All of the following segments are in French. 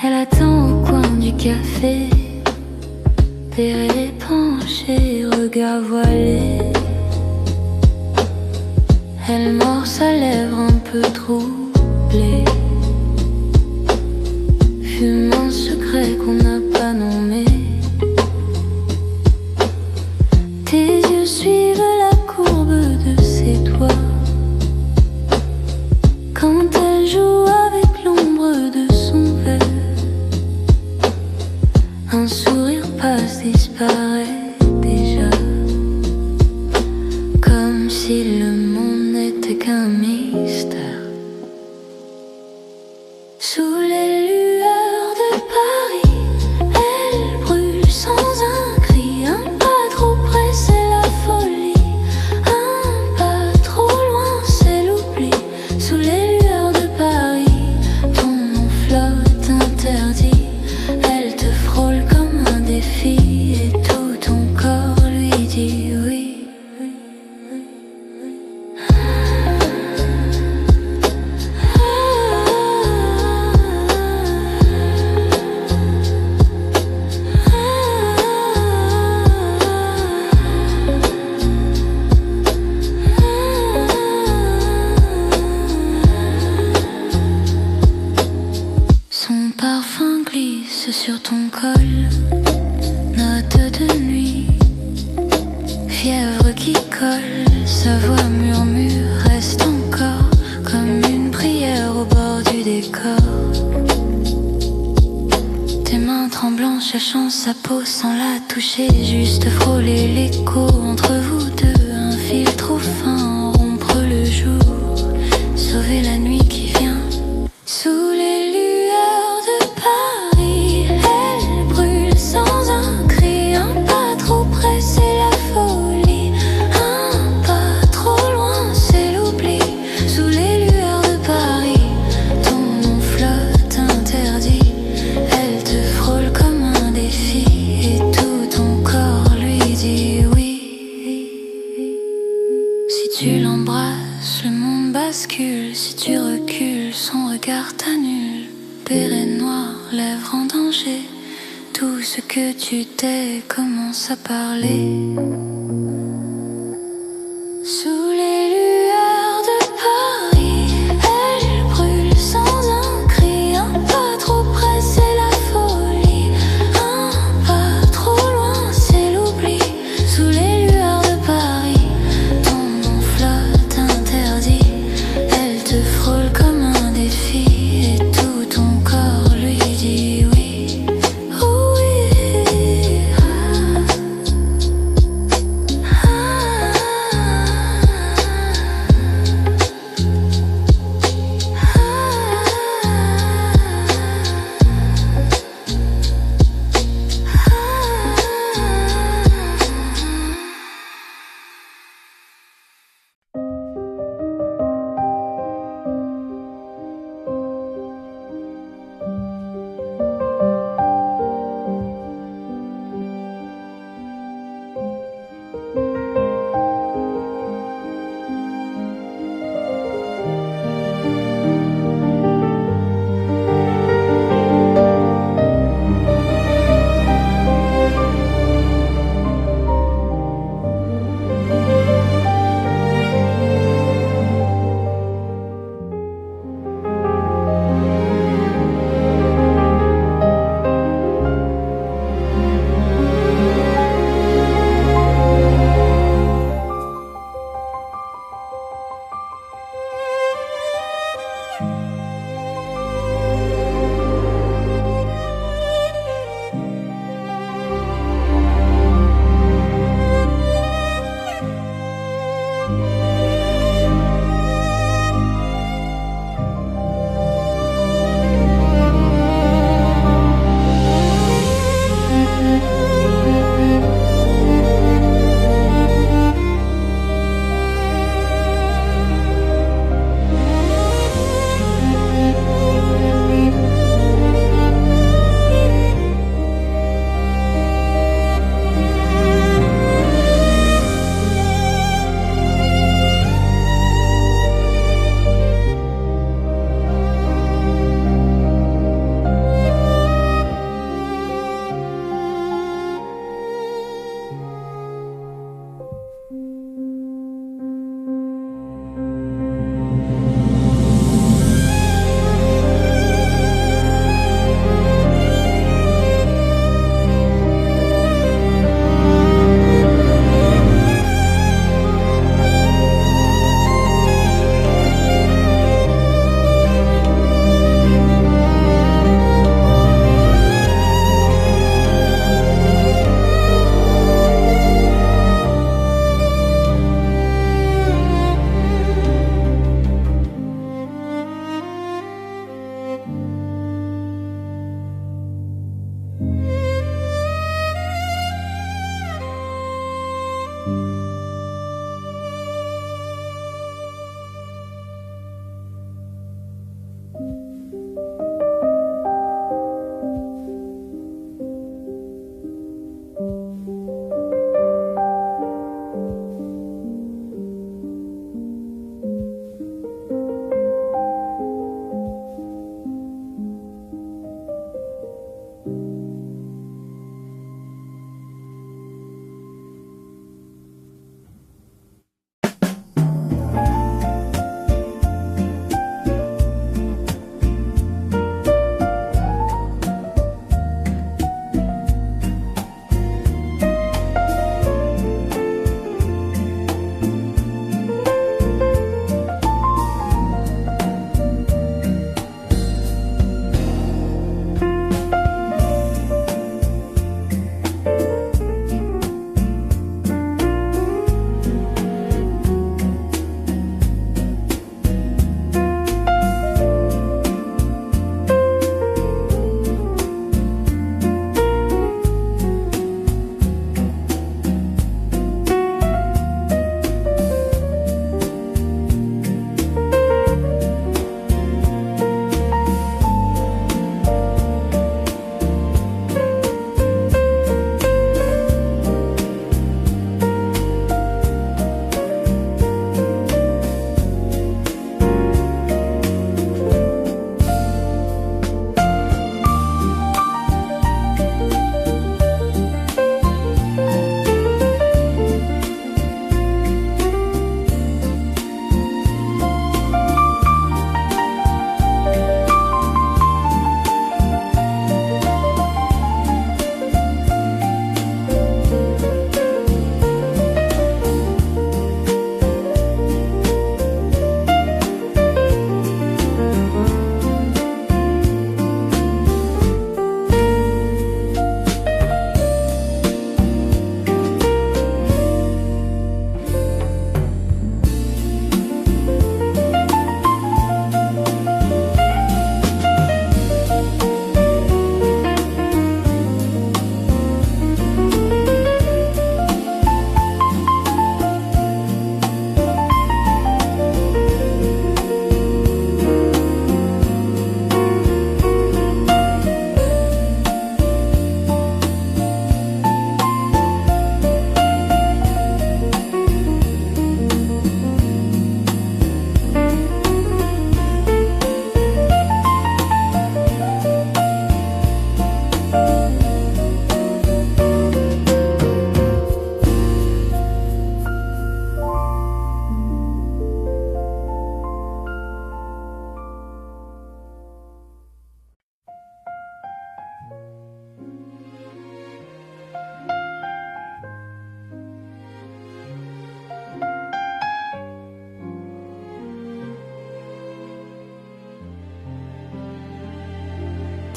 Elle attend au coin du café, derrière penchée, regard voilé. Elle mord sa lèvre un peu troublée, fume un secret qu'on n'a pas nommé. Tes yeux suivent la courbe de ses doigts quand elle joue avec l'ombre de son verre. Un sourire passe, disparaît déjà, comme si le monde n'était qu'un mystère. Sous les lueurs de Paris, elle brûle sans un cri. Un pas trop près, c'est la folie. Un pas trop loin, c'est l'oubli. Sous les lueurs de Paris, ton nom flotte interdit. Elle te frôle comme un défi et tout ton corps lui dit oui. Son parfum glisse sur ton col, note de nuit, fièvre qui colle, sa voix murmure, reste encore comme une prière au bord du décor. Tes mains tremblantes cherchant sa peau sans la toucher, juste frôler l'écho entre vous deux, un fil trop fin, rompre le jour, sauver la nuit qui vient. Sous les lueurs de Paris, elle brûle sans un cri. Un pas trop près, c'est la folie. Un pas trop loin, c'est l'oubli. Sous les lueurs de Paris, ton nom flotte interdit. Elle te frôle comme un défi et tout ton corps lui dit oui. Si tu l'embrasses, le monde bascule. Si tu recules, son regard t'annule. Béret noir, lèvres en danger. Tout ce que tu t'es commence à parler. Sous les lueurs de Paris, elle brûle sans un cri. Un pas trop près, c'est la folie. Un pas trop loin, c'est l'oubli. Sous les lueurs de Paris, ton nom flotte interdit. Elle te frôle comme un défi et tout ton corps lui dit oui. Oh oui.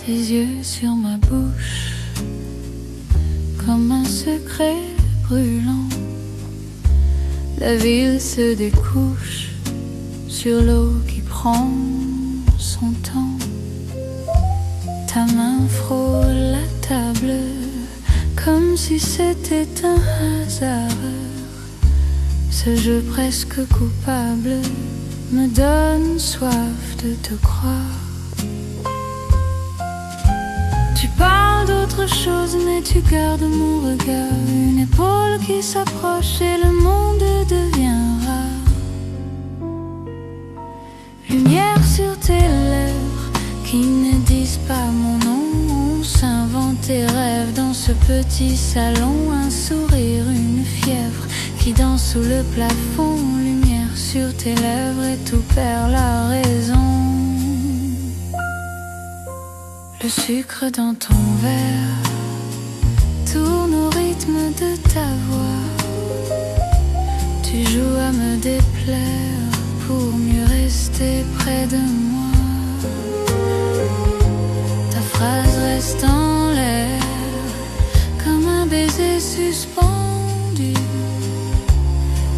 Tes yeux sur ma bouche, comme un secret brûlant. La ville se découche sur l'eau qui prend son temps. Ta main frôle la table comme si c'était un hasard. Ce jeu presque coupable me donne soif de te croire. Tu parles d'autre chose mais tu gardes mon regard. Une épaule qui s'approche et le monde devient rare. Lumière sur tes lèvres qui ne disent pas mon nom. On s'invente tes rêves dans ce petit salon. Un sourire, une fièvre qui danse sous le plafond. Lumière sur tes lèvres et tout perd la raison. Le sucre dans ton verre tourne au rythme de ta voix. Tu joues à me déplaire pour mieux rester près de moi. Ta phrase reste en l'air comme un baiser suspendu.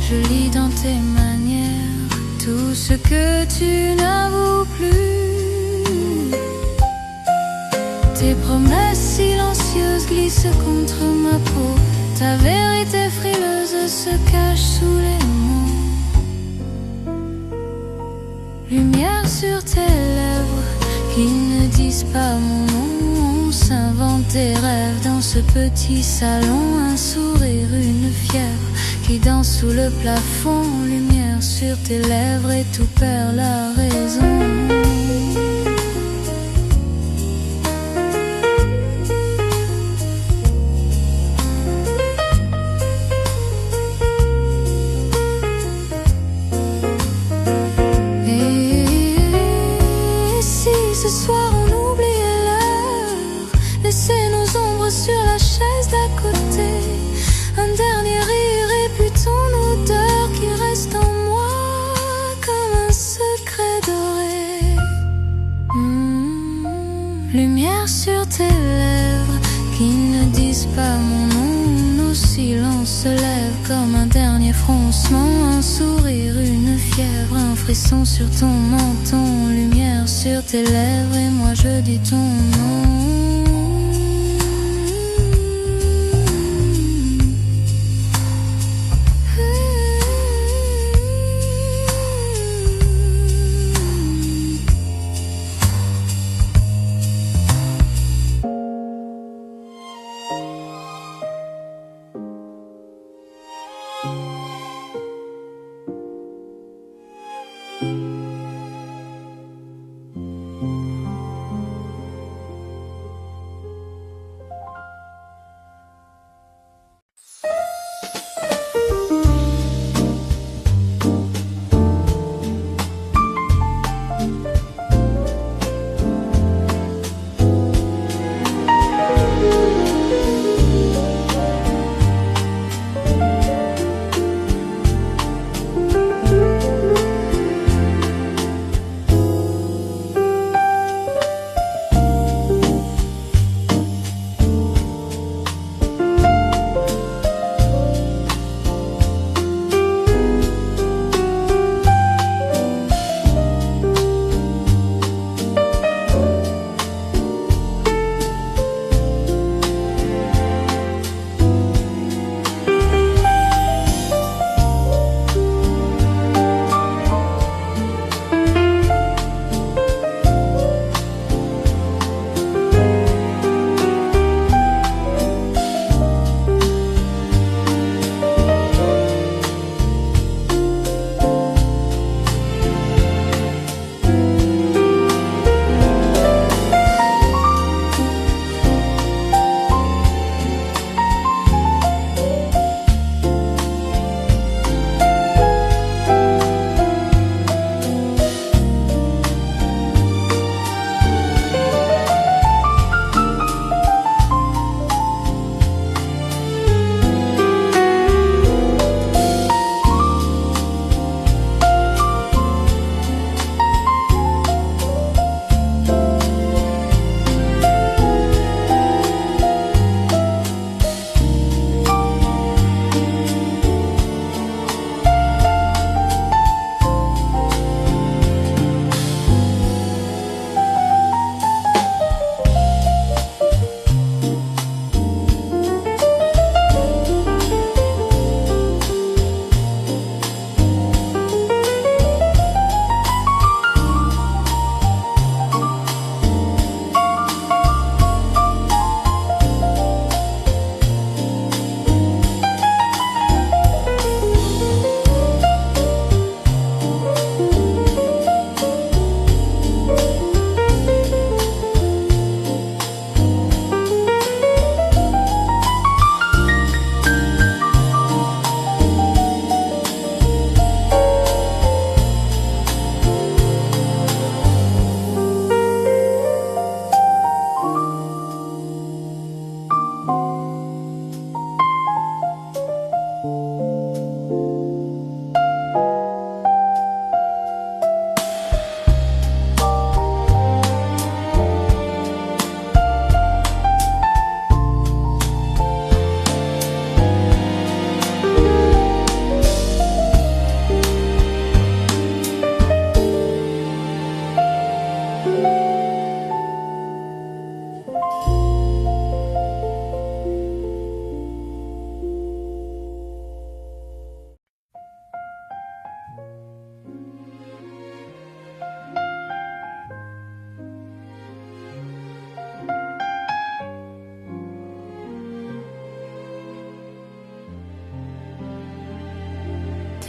Je lis dans tes manières tout ce que tu n'avoues plus. Tes promesses silencieuses glissent contre ma peau. Ta vérité frileuse se cache sous les mots. Lumière sur tes lèvres qui ne disent pas mon nom. On s'invente des rêves dans ce petit salon. Un sourire, une fièvre qui danse sous le plafond. Lumière sur tes lèvres et tout perd la raison. Ce soir on oubliait l'heure, laissez nos ombres sur la chaise d'à côté. Un dernier rire et puis ton odeur qui reste en moi comme un secret doré. Lumière sur tes lèvres qui ne disent pas mon nom. Nos silences se lèvent comme un dernier froncement. Un sourire, une fièvre, un frisson sur ton menton. Lumière sur tes lèvres et moi je dis ton nom.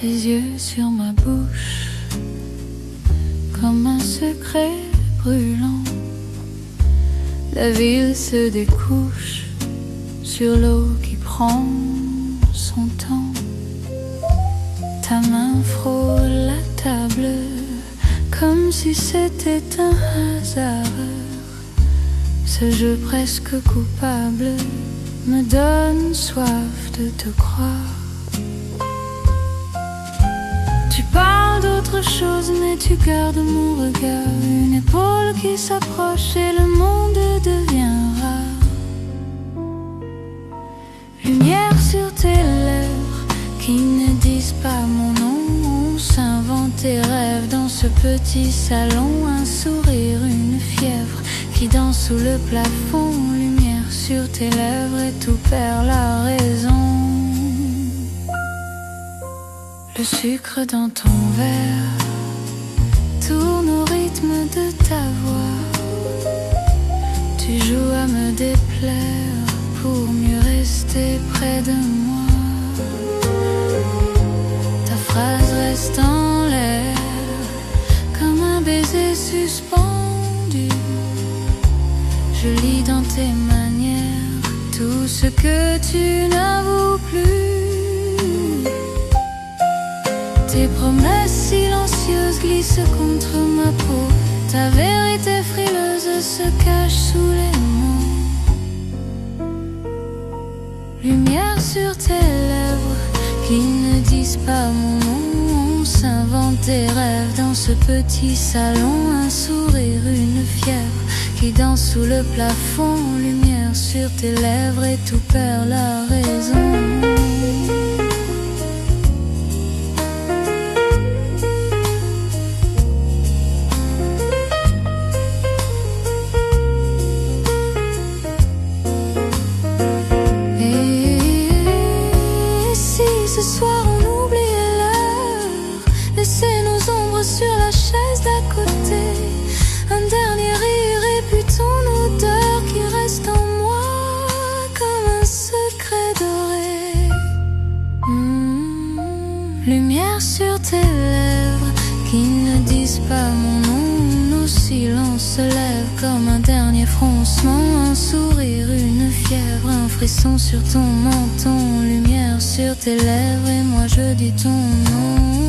Tes yeux sur ma bouche, comme un secret brûlant. La ville se découche sur l'eau qui prend son temps. Ta main frôle la table comme si c'était un hasard. Ce jeu presque coupable me donne soif de te croire. Tu parles d'autre chose mais tu gardes mon regard. Une épaule qui s'approche et le monde devient rare. Lumière sur tes lèvres qui ne disent pas mon nom. On s'invente tes rêves dans ce petit salon. Un sourire, une fièvre qui danse sous le plafond. Lumière sur tes lèvres et tout perd la raison. Le sucre dans ton verre tourne au rythme de ta voix. Tu joues à me déplaire pour mieux rester près de moi. Ta phrase reste en l'air comme un baiser suspendu. Je lis dans tes manières tout ce que tu n'avoues plus. Tes promesses silencieuses glissent contre ma peau. Ta vérité frileuse se cache sous les mots. Lumière sur tes lèvres qui ne disent pas mon nom. On s'invente des rêves dans ce petit salon. Un sourire, une fièvre qui danse sous le plafond. Lumière sur tes lèvres et tout perd la raison. Ce soir on oubliait l'heure, laissez nos ombres sur la chaise d'à côté. Un dernier rire et puis ton odeur qui reste en moi comme un secret doré. Lumière sur tes lèvres qui ne disent pas mon nom. Nos silences se lèvent comme un dernier froncement. Un sourire, une fièvre, un frisson sur ton menton. Lumière sur tes lèvres et moi je dis ton nom.